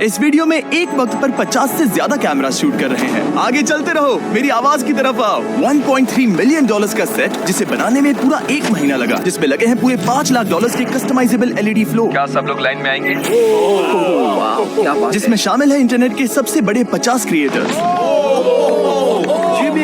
इस वीडियो में एक वक्त पर 50 से ज्यादा कैमरा शूट कर रहे हैं। आगे चलते रहो, मेरी आवाज की तरफ आओ। 1.3 मिलियन डॉलर्स का सेट, जिसे बनाने में पूरा 1 महीना लगा, जिसमें लगे हैं पूरे 5 लाख डॉलर्स के कस्टमाइजेबल LED फ्लोर। क्या सब लोग लाइन में आएंगे? जिसमें शामिल है इंटरनेट के सबसे बड़े 50 क्रिएटर्स।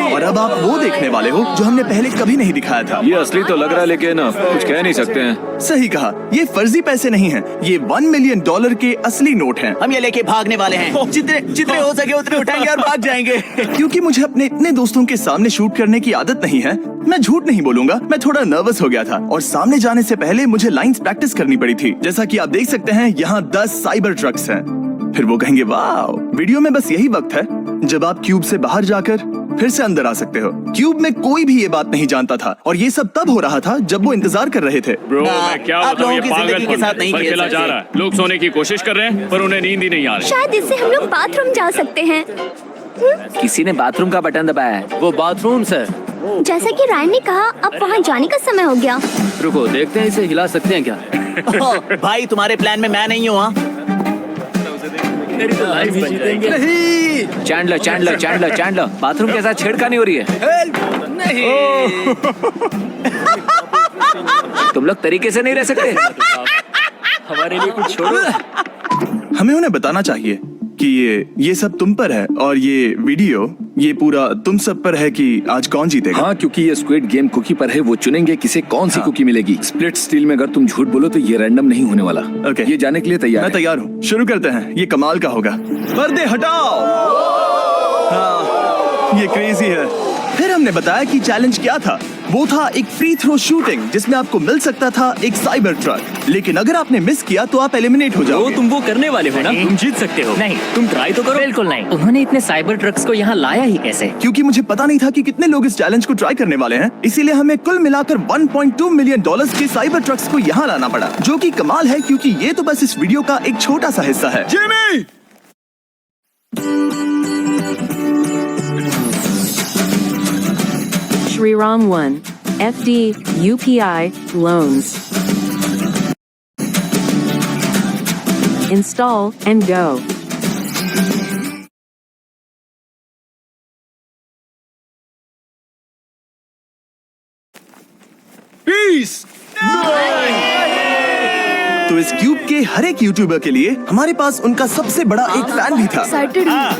और अब आप वो देखने वाले हो जो हमने पहले कभी नहीं दिखाया था। ये असली तो लग रहा है, लेकिन कुछ कह नहीं सकते हैं। सही कहा, ये फर्जी पैसे नहीं हैं, ये 1 मिलियन डॉलर के असली नोट हैं। हम ये लेके भागने वाले हैं। जितने हो सके उतने उठाएंगे और भाग जाएंगे। क्योंकि मुझे अपने इतने दोस्तों के सामने शूट करने की आदत नहीं है, मैं झूठ नहीं बोलूंगा, मैं थोड़ा नर्वस हो गया था और सामने जाने से पहले मुझे लाइंस प्रैक्टिस करनी पड़ी थी। जैसा कि आप देख सकते हैं, यहाँ 10 साइबर ट्रक्स हैं। फिर वो कहेंगे वाओ। वीडियो में बस यही वक्त है जब आप क्यूब से बाहर जाकर फिर से अंदर आ सकते हो। क्यूब में कोई भी ये बात नहीं जानता था और ये सब तब हो रहा था जब वो इंतजार कर रहे थे। ब्रो, मैं क्या आप बताऊं, लोगों ये की जिंदगी के साथ नहीं खेल खेला जा रहा है। लोग सोने की कोशिश कर रहे हैं पर उन्हें नींद ही नहीं आ रही। शायद इससे हम लोग बाथरूम जा सकते हैं। किसी ने बाथरूम का बटन दबाया है। वो बाथरूम सर। जैसा कि रायन ने कहा, अब वहाँ जाने का समय हो गया। रुको, देखते हैं इसे हिला सकते हैं क्या। भाई तुम्हारे प्लान में मैं नहीं हूँ। नहीं। चैंडलर, बाथरूम के साथ छेड़खानी हो रही है। नहीं। तुम लोग तरीके से नहीं रह सकते। हमारे लिए कुछ छोड़ो। हमें उन्हें बताना चाहिए कि ये सब तुम पर है और ये वीडियो ये पूरा तुम सब पर है कि आज कौन जीतेगा। हाँ, क्योंकि ये स्क्विड गेम कुकी पर है, वो चुनेंगे किसे कौन सी कुकी मिलेगी। स्प्लिट स्टील में अगर तुम झूठ बोलो तो ये रैंडम नहीं होने वाला। ओके। ये जाने के लिए तैयार मैं है। तैयार हूँ, शुरू करते हैं। ये कमाल का होगा। पर्दे हटाओ। हाँ, ये क्रेजी है। फिर हमने बताया कि चैलेंज क्या था। वो था एक फ्री थ्रो शूटिंग, जिसमें आपको मिल सकता था एक साइबर ट्रक, लेकिन अगर आपने मिस किया तो आप एलिमिनेट हो जाओगे। तुम वो करने वाले हो ना, तुम जीत सकते हो। नहीं, तुम ट्राई तो करो। बिल्कुल नहीं। उन्होंने इतने साइबर ट्रक्स को यहाँ लाया ही कैसे? क्योंकि मुझे पता नहीं था कि कितने लोग इस चैलेंज को ट्राई करने वाले हैं, इसीलिए हमें कुल मिलाकर 1.2 मिलियन डॉलर्स के साइबर ट्रक्स को यहाँ लाना पड़ा, जो कि कमाल है क्योंकि ये तो बस इस वीडियो का एक छोटा सा हिस्सा है। Jimmy! Shriram 1, FD, UPI, loans. Install and go. तो इस क्यूब के हर एक यूट्यूबर के लिए हमारे पास उनका सबसे बड़ा एक फैन भी था।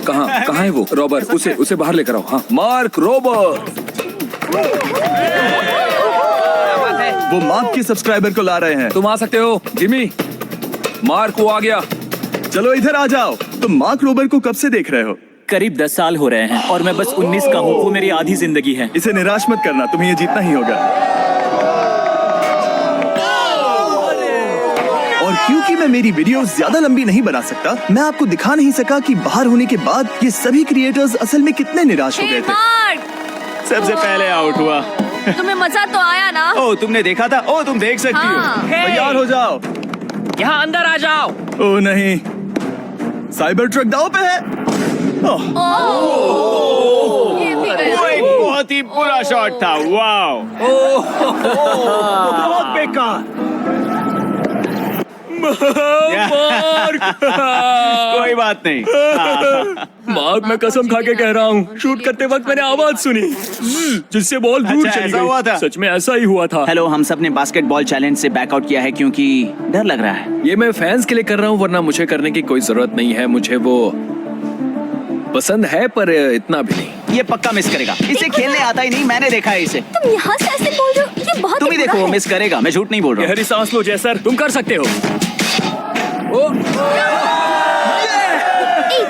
कहाँ है वो? रॉबर, उसे बाहर लेकर आओ। हाँ, मार्क रॉबर। वो मार्क के सब्सक्राइबर को ला रहे हैं। तुम आ सकते हो जिमी। मार्क वो आ गया। चलो इधर आ जाओ। तुम मार्क रोबर को कब से देख रहे हो? करीब 10 साल हो रहे हैं और मैं बस 19 का हूँ। वो मेरी आधी जिंदगी है। इसे निराश मत करना, तुम्हें ये जीतना ही होगा। और क्योंकि मैं मेरी वीडियो ज्यादा लंबी नहीं बना सकता, मैं आपको दिखा नहीं सका कि बाहर होने के बाद ये सभी क्रिएटर्स असल में कितने निराश हो गए थे। सबसे पहले आउट हुआ। तुम्हें मजा तो आया ना? ओ, तुमने देखा था? ओ, तुम देख सकती हो। तैयार हो जाओ। यहाँ अंदर आ जाओ। ओ नहीं, साइबर ट्रक दाव पे है। वो एक बहुत ही बुरा शॉट था। वाओ। बहुत बेकार। कोई बात नहीं। मार्क, मैं कसम खा के कह रहा हूँ, शूट करते वक्त मैंने आवाज सुनी जिससे बॉल दूर अच्छा, चली ऐसा हुआ था? गई। सच में ऐसा ही हुआ था। हेलो, हम सब ने बास्केटबॉल चैलेंज से बैकआउट किया है क्योंकि डर लग रहा है। ये मैं फैंस के लिए कर रहा हूँ, वरना मुझे करने की कोई जरूरत नहीं है। मुझे वो पसंद है पर इतना भी नहीं। ये पक्का मिस करेगा। इसे खेलने आता ही नहीं, मैंने देखा है इसे। तुम यहाँ से ऐसे बोल रहे हो? ये बहुत तुम ही बुरा देखो, है। मिस करेगा। मैं झूठ नहीं बोल रहा हूँ। गहरी सांस लो जैसर, तुम कर सकते हो।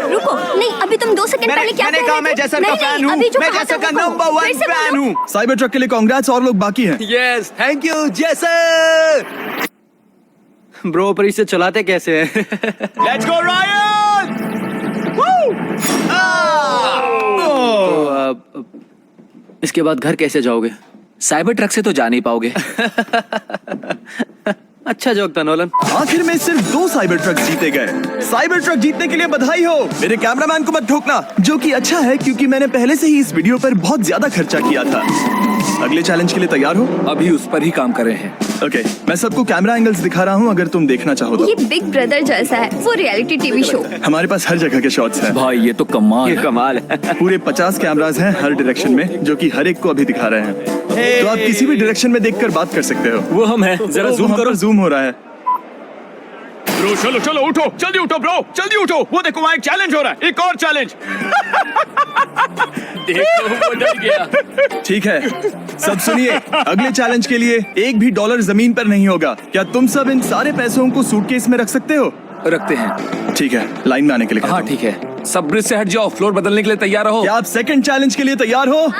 रुको, नहीं, अभी तुम 2 सेकंड पहले क्या मैंने कह कहा रहे मैं थे? जैसर का नहीं, फैन नहीं, हूँ। अभी जो मैं कहा था जैसर का वो नंबर फिर 1 से फैन बोलो। हूँ। साइबर ट्रक के लिए कांग्रेट्स, और लोग बाकी हैं। यस, थैंक यू जैसर। ब्रो, पर इसे चलाते कैसे हैं? Let's go Ryan. तो इसके बाद घर कैसे जाओगे? साइबर ट्रक से तो जा नहीं पाओगे। अच्छा जोक था नोलन। आखिर में सिर्फ 2 साइबर ट्रक जीते गए। साइबर ट्रक जीतने के लिए बधाई हो। मेरे कैमरामैन को मत ठोकना, जो कि अच्छा है क्योंकि मैंने पहले से ही इस वीडियो पर बहुत ज्यादा खर्चा किया था। अगले चैलेंज के लिए तैयार हो? अभी उस पर ही काम कर रहे हैं। ओके, मैं सबको कैमरा एंगल्स दिखा रहा हूँ अगर तुम देखना चाहो तो। ये बिग ब्रदर जैसा है, वो रियलिटी टीवी शो। हमारे पास हर जगह के शॉट्स हैं। भाई ये तो कमाल ये है। कमाल है। पूरे 50 कैमरास हैं हर डायरेक्शन में, जो कि हर एक को अभी दिखा रहे हैं। तो आप किसी भी डायरेक्शन में देखकर बात कर सकते हो। वो हम हैं, जरा जूम करो। जूम हो रहा है। ब्रो चलो चलो उठो, जल्दी उठो ब्रो, जल्दी उठो। वो देखो वहाँ एक चैलेंज हो रहा है, एक और चैलेंज। देखो वो डर गया। ठीक है, सब सुनिए। अगले चैलेंज के लिए एक भी डॉलर जमीन पर नहीं होगा। क्या तुम सब इन सारे पैसों को सूटकेस में रख सकते हो? रखते हैं। ठीक है, लाइन में आने के लिए कहता हाँ हूं। ठीक है, सब ब्रिज से हट जाओ, फ्लोर बदलने के लिए तैयार रहो। क्या आप सेकंड चैलेंज के लिए तैयार हो?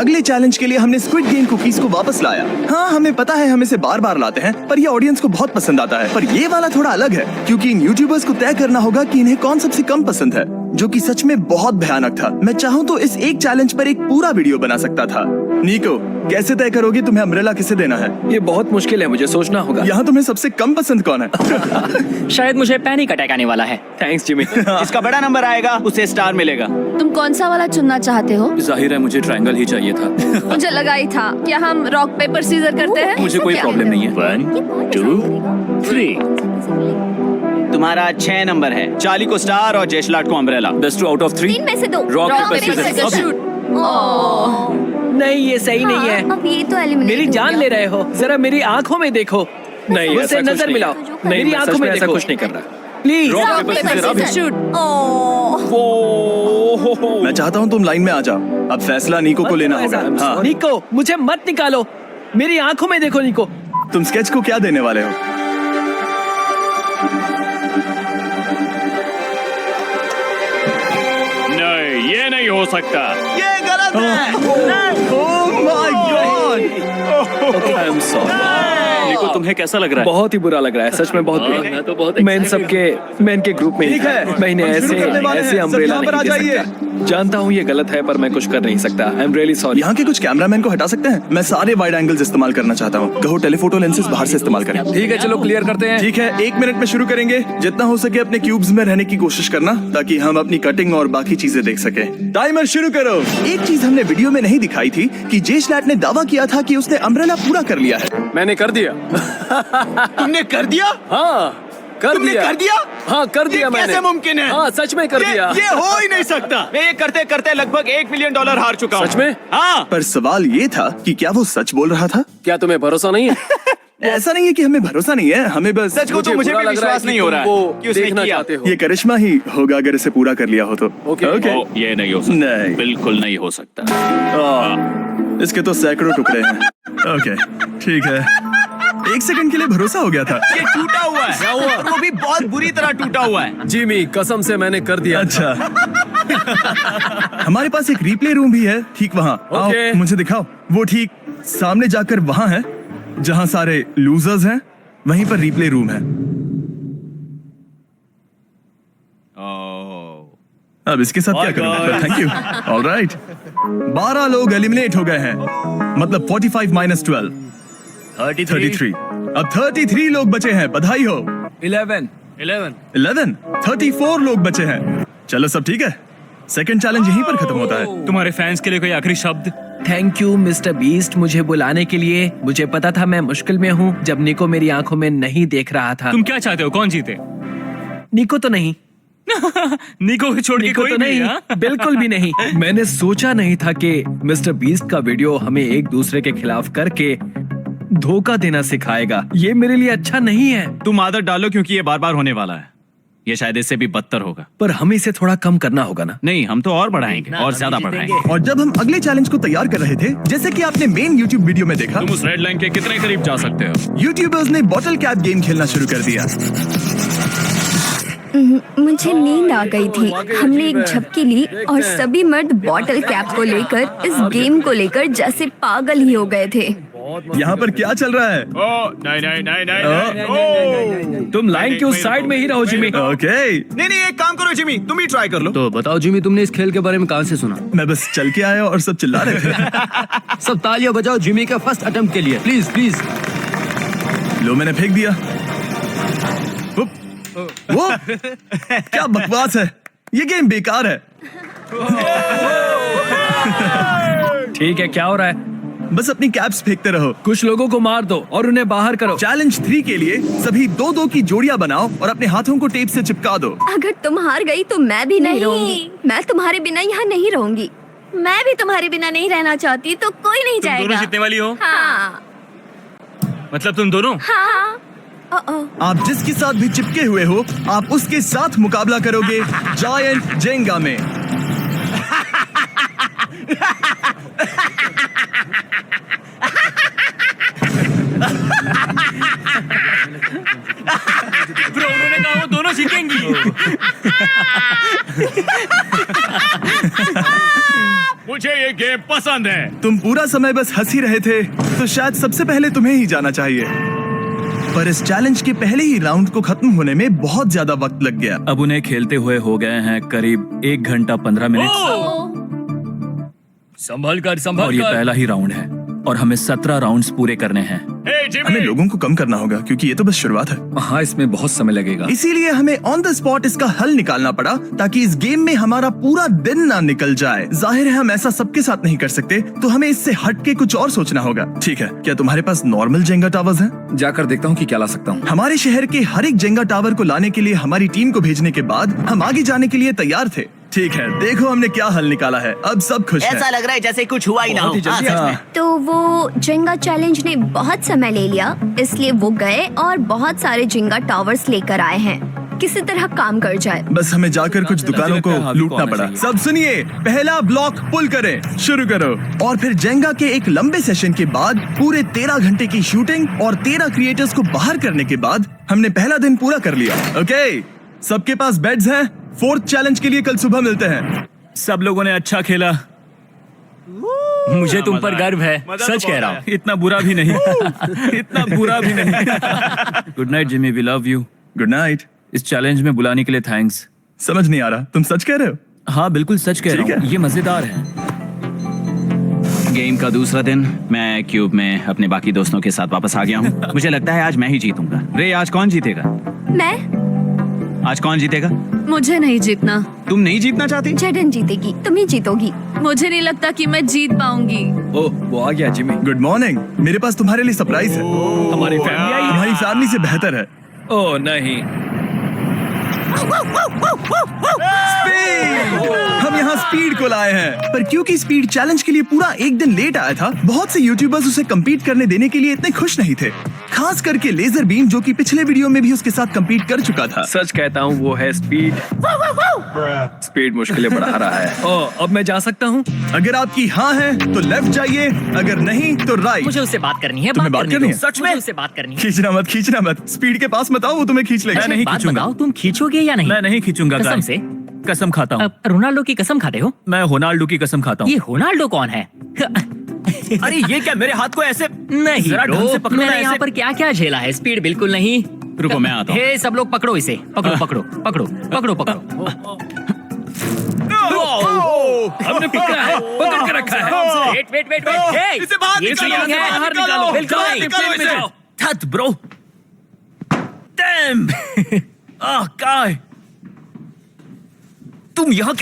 अगले चैलेंज के लिए हमने स्क्विड गेम कुकीज को वापस लाया। हाँ, हमें पता है हम इसे बार बार लाते हैं, पर ये ऑडियंस को बहुत पसंद आता है। पर ये वाला थोड़ा अलग है, क्योंकि इन यूट्यूबर्स को तय करना होगा कि इन्हें कौन सबसे कम पसंद है, जो कि सच में बहुत भयानक था। मैं चाहूँ तो इस एक चैलेंज पर एक पूरा वीडियो बना सकता था। निको, कैसे तय करोगे तुम्हें अम्ब्रेला किसे देना है? ये बहुत मुश्किल है, मुझे सोचना होगा। यहाँ तुम्हें सबसे कम पसंद कौन है? शायद मुझे पैनिक अटैक आने वाला है। Thanks Jimmy. जिसका बड़ा नंबर आएगा उसे स्टार मिलेगा। तुम कौन सा वाला चुनना चाहते हो? जाहिर है मुझे ट्रायंगल ही चाहिए था। मुझे लगा ही था। क्या हम रॉक पेपर सीजर करते हैं? मुझे कोई प्रॉब्लम नहीं है। 1 2 3। तुम्हारा 6 नंबर है। चार्ली को स्टार और जेशलाट को अम्ब्रेला। Best 2 out of 3। 3 में से 2। Rock, paper, scissors, अभी। नहीं ये सही नहीं है। अब ये तो एलिमिनेट मेरी जान ले रहे हो, जरा मेरी आंखों में देखो। नहीं ऐसा मुझसे कुछ नजर नहीं मिलाओ। है। मेरी आंखों में ऐसा देखो। कुछ नहीं कर रहा। प्लीज। Rock, paper, scissors, अभी। मैं चाहता हूँ तुम लाइन में आ जाओ। अब फैसला निको को लेना होगा। हाँ, निको मुझे मत निकालो, मेरी आंखों में देखो निको। तुम स्केच को क्या देने वाले हो? नहीं ये नहीं हो सकता। ये गलत है। Oh my God. I am sorry. निको तुम्हें कैसा लग रहा है? बहुत ही बुरा लग रहा है, सच में बहुत बुरा। मैं तो बहुत मैं इन सबके मैं इनके ग्रुप में ही ठीक था। है, मैं इन्हें हम शुरू करने वाले ऐसे हैं। सब अम्ब्रेला यहाँ पर नहीं आ दे जाइए। सकता। जानता हूँ ये गलत है, पर मैं कुछ कर नहीं सकता। I am really sorry. यहाँ के कुछ कैमरामैन को हटा सकते हैं? मैं सारे वाइड एंगल्स इस्तेमाल करना चाहता हूँ। कहो टेलीफोटो लेंसेज बाहर से इस्तेमाल करें। ठीक है चलो क्लियर करते हैं। ठीक है, 1 मिनट में शुरू करेंगे। जितना हो सके अपने क्यूब्स में रहने की कोशिश करना, ताकि हम अपनी कटिंग और बाकी चीजें देख सके। टाइमर शुरू करो। एक चीज हमने वीडियो में नहीं दिखाई थी कि जेशलैट ने दावा किया था कि उसने अम्ब्रेला पूरा कर लिया है। मैंने कर दिया। तुमने कर दिया? हाँ कर तुमने दिया। कर दिया? हाँ कर दिया मैंने। कैसे मुमकिन है? हाँ सच में कर दिया। ये हो ही नहीं सकता। मैं ये करते करते लगभग $1 मिलियन हार चुका हूँ। सच में? हाँ। पर सवाल ये था कि क्या वो सच बोल रहा था? क्या तुम्हें भरोसा नहीं है? ऐसा नहीं है कि हमें भरोसा नहीं है, हमें बस सच को तो मुझे बुरा भी लग रहा है विश्वास कि नहीं हो तुम रहा वो है कि उसने देखना किया। चाहते हो। ये करिश्मा ही होगा अगर इसे पूरा कर लिया हो तो। ओके। ये नहीं हो सकता। नहीं। बिल्कुल नहीं हो सकता। इसके तो सैकड़ों टुकड़े हैं। ओके, ठीक है। 1 सेकंड के लिए भरोसा हो गया था। ये टूटा हुआ है। वो भी बहुत बुरी तरह टूटा हुआ है। जिमी कसम से मैंने कर दिया। अच्छा। हमारे पास एक रिप्ले रूम भी है, ठीक वहाँ। आओ, ओके। मुझे दिखाओ। वो ठीक सामने जाकर वहाँ है, जहाँ सारे लूजर्स हैं। वहीं पर रिप्ले रूम है। अब इसके साथ क्या करूं? Thank you. ऑलराइट, 12 लोग एलिमिनेट हो गए हैं, मतलब 45 - 12 33। अब 33 लोग बचे हैं। बधाई हो। 11 11 34 लोग बचे हैं। चलो सब ठीक है। सेकंड चैलेंज यहीं पर खत्म होता है। तुम्हारे फैंस के लिए कोई आखिरी शब्द? थैंक यू मिस्टर बीस्ट मुझे बुलाने के लिए। मुझे पता था मैं मुश्किल में हूँ जब निको मेरी आंखों में नहीं देख रहा था। तुम क्या चाहते हो, कौन जीते? निको तो नहीं। निको को छोड़ के निको कोई तो नहीं, नहीं, हाँ? बिल्कुल भी नहीं। मैंने सोचा नहीं था कि मिस्टर बीस्ट का वीडियो हमें एक दूसरे के खिलाफ करके धोखा देना सिखाएगा। ये मेरे लिए अच्छा नहीं है। तुम आदत डालो क्योंकि ये बार बार होने वाला है। ये शायद इससे भी बदतर होगा। पर हमें इसे थोड़ा कम करना होगा ना। नहीं, हम तो और बढ़ाएंगे और ज्यादा बढ़ाएंगे। और जब हम अगले चैलेंज को तैयार कर रहे थे, जैसे कि आपने मेन यूट्यूब वीडियो में देखा, तुम उस रेड लाइन के कितने करीब जा सकते हो? यूट्यूबर्स ने बॉटल कैप गेम खेलना शुरू कर दिया। मुझे नींद आ गई थी। हमने एक झपकी ली और सभी मर्द बॉटल कैप को लेकर इस गेम को लेकर जैसे पागल ही हो गए थे। यहाँ पर क्या चल रहा है? नहीं। तुम लाइन के उस साइड में ही रहो जिमी। ओके, नहीं, एक काम करो जिमी, तुम ही ट्राई कर लो। तो बताओ जिमी, तुमने इस खेल के बारे में कहाँ से सुना? मैं बस चल के आया और सब चिल्ला रहे थे। सब तालियां बजाओ जिमी के फर्स्ट अटेम्प्ट के लिए, प्लीज प्लीज। लो, मैंने फेंक दिया। उप, वो क्या बकवास है, ये गेम बेकार है। ठीक है, क्या हो रहा है? बस अपनी कैप्स फेंकते रहो। कुछ लोगों को मार दो और उन्हें बाहर करो। चैलेंज 3 के लिए सभी 2-2 की जोड़ियां बनाओ और अपने हाथों को टेप से चिपका दो। अगर तुम हार गई तो मैं भी नहीं रहूंगी। मैं तुम्हारे बिना यहाँ नहीं रहूंगी। मैं भी तुम्हारे बिना नहीं रहना चाहती, तो कोई नहीं दोनों जाएगा। जीतने वाली हो? हाँ मतलब तुम दोनों? हाँ। आप जिसके साथ भी चिपके हुए हो, आप उसके साथ मुकाबला करोगे जायंट जेंगा में। ब्रो उन्होंने कहा वो दोनों जीतेंगी। मुझे ये गेम पसंद है। तुम पूरा समय बस हंस ही रहे थे, तो शायद सबसे पहले तुम्हें ही जाना चाहिए। पर इस चैलेंज के पहले ही राउंड को खत्म होने में बहुत ज्यादा वक्त लग गया। अब उन्हें खेलते हुए हो गए हैं करीब 1 घंटा 15 मिनट संभल कर और ये पहला ही राउंड है और हमें 17 राउंड्स पूरे करने हैं। हमें लोगों को कम करना होगा क्योंकि ये तो बस शुरुआत है। हाँ, इसमें बहुत समय लगेगा। इसीलिए हमें ऑन द स्पॉट इसका हल निकालना पड़ा ताकि इस गेम में हमारा पूरा दिन ना निकल जाए। जाहिर है हम ऐसा सबके साथ नहीं कर सकते, तो हमें इससे हट के कुछ और सोचना होगा। ठीक है, क्या तुम्हारे पास नॉर्मल जेंगा टावर्स हैं? जाकर देखता हूँ कि क्या ला सकता हूँ। हमारे शहर के हर एक जेंगा टावर को लाने के लिए हमारी टीम को भेजने के बाद हम आगे जाने के लिए तैयार थे। ठीक है, देखो हमने क्या हल निकाला है। अब सब खुश हैं। ऐसा लग रहा है जैसे कुछ हुआ ही ना हो। हाँ, सच में। तो वो जेंगा चैलेंज ने बहुत समय ले लिया, इसलिए वो गए और बहुत सारे जेंगा टावर्स लेकर आए हैं। किसी तरह काम कर जाए। बस हमें जाकर कुछ दुकानों को लूटना पड़ा। सब सुनिए, पहला ब्लॉक पुल करें, शुरू करो। और फिर जेंगा के एक लंबे सेशन के बाद पूरे 13 घंटे की शूटिंग और 13 क्रिएटर्स को बाहर करने के बाद हमने पहला दिन पूरा कर लिया। ओके, सबके पास बेड्स हैं। 4th चैलेंज के लिए कल सुबह मिलते हैं। सब लोगों ने अच्छा खेला। मुझे तुम पर गर्व है, सच कह रहा हूँ। इतना बुरा भी नहीं। इतना बुरा भी नहीं। Good night Jimmy, we love you. Good night. इस चैलेंज में बुलाने के लिए थैंक्स। समझ नहीं आ रहा, तुम सच कह रहे हो? हाँ बिल्कुल सच कह ठीक रहा हूँ, है। ये मजेदार है। गेम का दूसरा दिन, मैं क्यूब में अपने बाकी दोस्तों के साथ वापस आ गया हूँ। मुझे लगता है आज मैं ही जीतूंगा। रे, आज कौन जीतेगा? मैं? आज कौन जीतेगा? मुझे नहीं जीतना। तुम नहीं जीतना चाहती? जडन जीतेगी, तुम ही जीतोगी। मुझे नहीं लगता कि मैं जीत पाऊंगी। ओह, वो आ गया जिमी। गुड मॉर्निंग, मेरे पास तुम्हारे लिए सरप्राइज है। हमारी फैमिली आई। तुम्हारी फैमिली से बेहतर है। ओह नहीं। स्पीड! हम यहाँ स्पीड को लाए हैं, पर क्योंकि स्पीड चैलेंज के लिए पूरा एक दिन लेट आया था, बहुत से यूट्यूबर्स उसे कम्पीट करने देने के लिए इतने खुश नहीं थे। खास करके लेजर बीम, जो कि पिछले वीडियो में भी उसके साथ कम्पीट कर चुका था। सच कहता हूँ, वो है स्पीड। स्पीड मुश्किलें बढ़ा रहा है। ओह, अब मैं जा सकता हूँ? अगर आपकी हाँ है तो लेफ्ट जाइए, अगर नहीं तो राइट। मुझे उससे बात करनी है। तुम्हें बात करनी है? सच में उससे बात करनी है। खींचना मत। स्पीड के पास मत आओ, वो तुम्हें खींच लेगा। मैं नहीं बात खींचूंगा। बताओ, तुम खींचोगे या नहीं? मैं नहीं खींचूंगा। कसम गाइस। से? कसम खाता हूँ। रोनाल्डो की कसम खाते हो? मैं होनाल्डो की कसम खाता हूँ। ये होनाल्डो कौन है? अरे ये क्या, मेरे हाथ को ऐसे नहीं जरा ढंग से bro, पकड़ो ना मैंने यहाँ ऐसे। पर क्या क्या झेला है। स्पीड बिल्कुल नहीं। रुको, मैं आता हूँ। हे सब लोग पकड़ो इसे। पकड़ो पकड़ो पकड़ो पकड़ो पकड़ो। हमने पकड़ा है, पकड़ के रखा है। Wait wait wait wait. Hey, इसे बाहर ये निकालो, cheating इसे है। बाहर निकालो। बिल्कुल बाहर नहीं। निकालो इसे। Cut, bro. Damn. काय, तुम यहाँ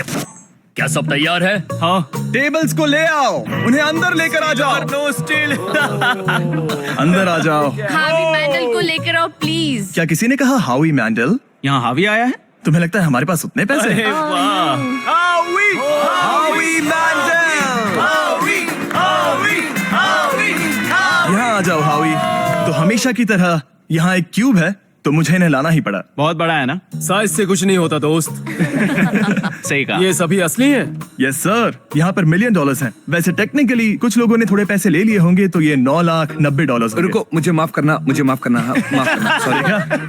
क्या सब तैयार है? हाँ, टेबल्स को ले आओ, उन्हें अंदर लेकर आ जाओ। Know still. अंदर आ जाओ। हावी मैंडल को लेकर आओ प्लीज। क्या किसी ने कहा हावी मैंडल? यहाँ हावी आया है? तुम्हें लगता है हमारे पास उतने पैसे हैं? हावी मैंडल! यहाँ आ जाओ हावी। तो हमेशा की तरह यहाँ एक क्यूब है, तो मुझे इन्हें लाना ही पड़ा। बहुत बड़ा है ना? साइज से कुछ नहीं होता दोस्त। सही कहा। ये सभी असली है। यस सर, यहाँ पर $1 मिलियन हैं। वैसे टेक्निकली कुछ लोगों ने थोड़े पैसे ले लिए होंगे, तो ये $9,90,000। रुको, मुझे माफ करना। हाँ, माफ करना।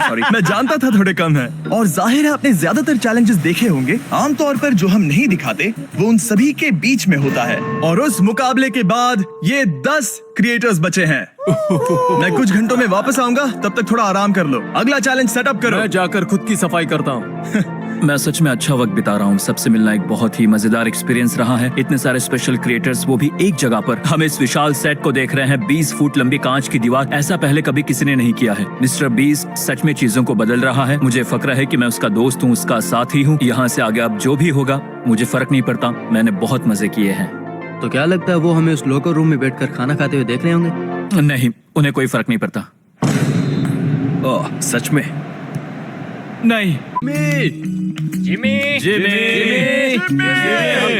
सॉरी। मैं जानता था थोड़े कम है। और जाहिर है आपने ज्यादातर चैलेंजेस देखे होंगे। आमतौर पर जो हम नहीं दिखाते वो उन सभी के बीच में होता है। और उस मुकाबले के बाद ये 10 क्रिएटर्स बचे हैं। मैं कुछ घंटों में वापस आऊंगा, तब तक थोड़ा आराम कर लो। अगला चैलेंज सेटअप करो। मैं जाकर खुद की सफाई करता हूँ। मैं सच में अच्छा वक्त बिता रहा हूँ। सबसे मिलना एक बहुत ही मजेदार एक्सपीरियंस रहा है। इतने सारे स्पेशल क्रिएटर्स, वो भी एक जगह पर। हम इस विशाल सेट को देख रहे हैं। 20 फुट लंबी कांच की दीवार, ऐसा पहले कभी किसी ने नहीं किया है। मिस्टर बीस्ट सच में चीजों को बदल रहा है। मुझे फक्र है कि मैं उसका दोस्त हूँ, उसका साथी हूँ। यहाँ से आगे अब जो भी होगा मुझे फर्क नहीं पड़ता। मैंने बहुत मजे किए हैं। तो क्या लगता है वो हमें उस लोकर रूम में बैठकर खाना खाते हुए देख रहे होंगे? नहीं, उन्हें कोई फर्क नहीं पड़ता। ओह सच में? नहीं। जिमी जिमी, हम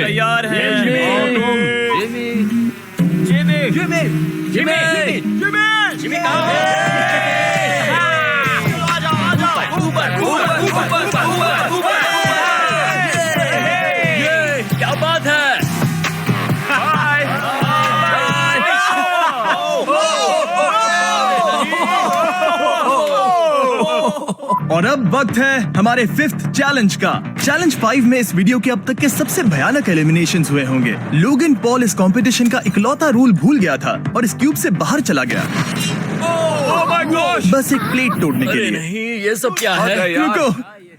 तैयार हैं। जिमी कहाँ है? क्या बात है? और अब वक्त है हमारे 5th चैलेंज का। चैलेंज 5 में इस वीडियो के अब तक के सबसे भयानक एलिमिनेशंस हुए होंगे। लोगन पॉल इस कंपटीशन का इकलौता रूल भूल गया था और इस क्यूब से बाहर चला गया बस एक प्लेट तोड़ने के लिए। नहीं, ये सब क्या है? रुको,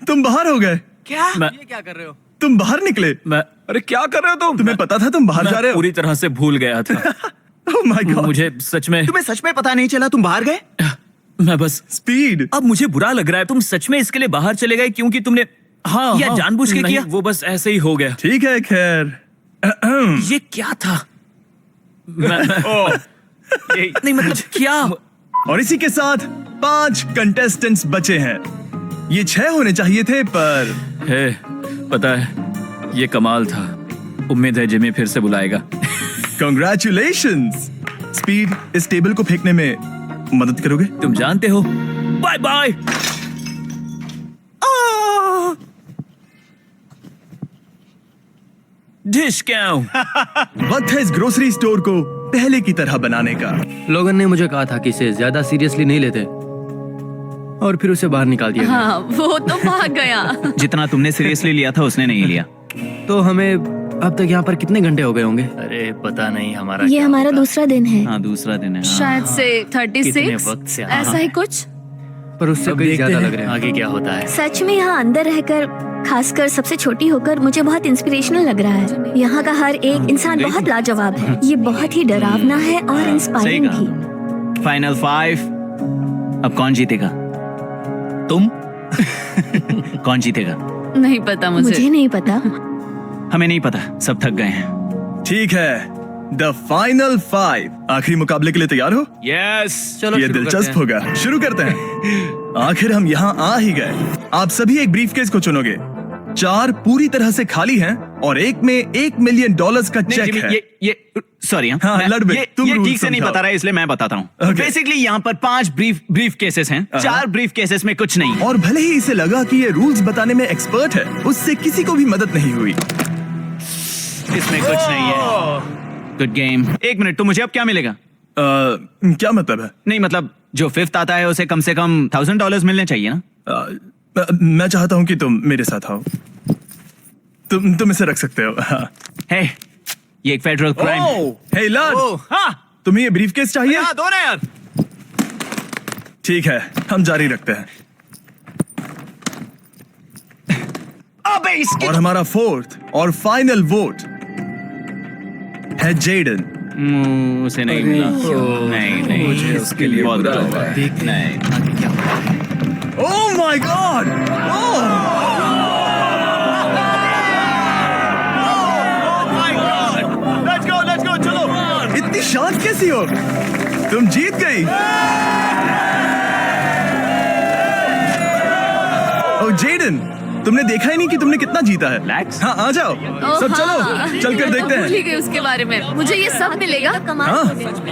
तुम बाहर हो गए। ये क्या कर रहे हो? तुम बाहर निकले। मैं अरे क्या कर रहे हो तुम? तुम्हें पता था तुम बाहर जा रहे हो? पूरी तरह से भूल गया था। Oh my God! मुझे सच में तुम्हें सच में पता नहीं चला तुम बाहर गए? मैं बस स्पीड। अब मुझे बुरा लग रहा है। तुम सच में इसके लिए बाहर चले गए क्योंकि तुमने या जानबूझ के नहीं, किया? वो बस ऐसे ही हो गया। ठीक है, खैर। ये क्या था? नहीं मतलब क्या? और इसी के साथ 5 कंटेस्टेंट्स बचे हैं। ये 6 होने चाहिए थे पर है, पता है ये कमाल था। उम्मीद है जिमी फिर से बुलाएगा। कांग्रेचुलेशंस। स्पीड, इस टेबल को फेंकने में मदद करोगे? तुम जानते हो। Bye bye. डिश क्यों? वक्त है इस ग्रोसरी स्टोर को पहले की तरह बनाने का। लोगन ने मुझे कहा था कि इसे ज्यादा सीरियसली नहीं लेते और फिर उसे बाहर निकाल दिया गया। हाँ, वो तो भाग गया। जितना तुमने सीरियसली लिया था उसने नहीं लिया। तो हमें अब तक यहाँ पर कितने घंटे हो गए होंगे? अरे पता नहीं हमारा ये क्या हमारा होगा। दूसरा दिन है। हाँ, दूसरा दिन है। हाँ। शायद से कितने 36 वक्त से ऐसा ही कुछ। पर उससे अब कहीं देखते ज्यादा हैं लग रहे हैं। आगे क्या होता है। सच में यहाँ अंदर रहकर, खासकर सबसे छोटी होकर, मुझे बहुत इंस्पिरेशनल लग रहा है। यहाँ का हर एक इंसान बहुत लाजवाब है। ये बहुत ही डरावना है और सही इंस्पायरिंग कहा। भी। फाइनल 5। अब कौन जीतेगा? तुम? कौन जीतेगा? नहीं पता मुझे। मुझे नहीं पता। हमें नहीं पता, सब थक गए हैं। ठीक है, द फाइनल 5। आखिरी मुकाबले के लिए तैयार हो? यस। चलो ये शुरू करते दिलचस्प हैं। होगा। शुरू करते हैं। आखिर हम यहाँ आ ही गए। आप सभी एक ब्रीफकेस को चुनोगे। 4 पूरी तरह से खाली हैं और एक में $1 मिलियन का नहीं, चेक जिमी, है। ये सॉरी हाँ, लड़ बे, तुम ये rules ठीक से नहीं समझाओ। बता रहा है इसलिए मैं बताता हूँ। Okay. बेसिकली यहाँ पर 5 ब्रीफ केसेस हैं। 4 ब्रीफ केसेस में कुछ नहीं। और भले ही इसे लगा कि ये रूल्स बताने में एक्सपर्ट है, उससे किसी को भी मदद नहीं हुई। इसमें कुछ नहीं है। Good game. 1 मिनट, तो मुझे अब क्या मिलेगा? क्या मतलब है? नहीं मतलब जो 5th आता है उसे कम से कम $1000 मिलने चाहिए ना। मैं चाहता हूँ कि तुम मेरे साथ आओ। तुम इसे रख सकते हो। हाँ। हे, ये एक फेडरल क्राइम है। हे लर्ड, हाँ, तुम्हें ये ब्रीफकेस चाहिए? हाँ, दो ना यार। ठीक है, हम जारी रखते हैं। अबे इसकी और हमारा 4th और फाइनल वोट है जेडन। उसे नहीं मिला। नहीं नहीं, मुझे उसके लिए बहुत बुरा बुरा लगा। हुआ। नहीं, oh my God! Let's go, चलो। इतनी शांत कैसी हो? तुम जीत गई। ओ जेडन, तुमने देखा ही नहीं कि तुमने कितना जीता है। Relax. हाँ, आ जाओ सब, चलो चलकर देखते भूल ही हैं। गई उसके बारे में। मुझे ये सब मिलेगा। हाँ,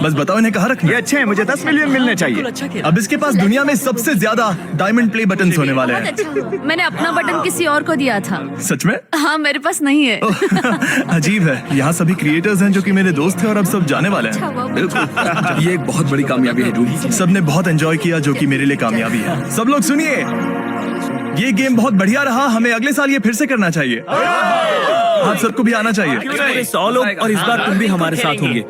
बस बताओ इन्हें कहाँ रखना। ये अच्छे हैं, मुझे 10 मिलियन मिलने चाहिए। अब इसके पास दुनिया में सबसे ज्यादा डायमंड प्ले बटन होने वाले बहुत हैं। अच्छा। मैंने अपना बटन किसी और को दिया था। सच में? हाँ, मेरे पास नहीं है। अजीब है, यहाँ सभी क्रिएटर्स हैं जो कि मेरे दोस्त थे और अब सब जाने वाले हैं। ये एक बहुत बड़ी कामयाबी है डूड। सबने बहुत एंजॉय किया, जो कि मेरे लिए कामयाबी है। सब लोग सुनिए, ये गेम बहुत बढ़िया रहा। हमें अगले साल ये फिर से करना चाहिए। आप सबको भी आना चाहिए। पूरे 100 लोग, और इस बार तुम भी हमारे साथ होंगे।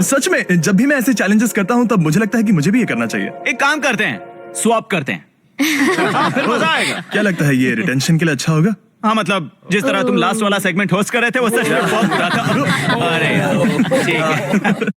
सच में, जब भी मैं ऐसे चैलेंजेस करता हूँ तब मुझे लगता है कि मुझे भी ये करना चाहिए। एक काम करते हैं, स्वैप करते हैं। फिर मजा आएगा। क्या लगता है ये रिटेंशन के लिए अच्छा होगा? हाँ मतलब जिस तरह तुम लास्ट वाला सेगमेंट होस्ट कर रहे थे वो सच में बहुत बुरा था। अरे यार, ठीक है।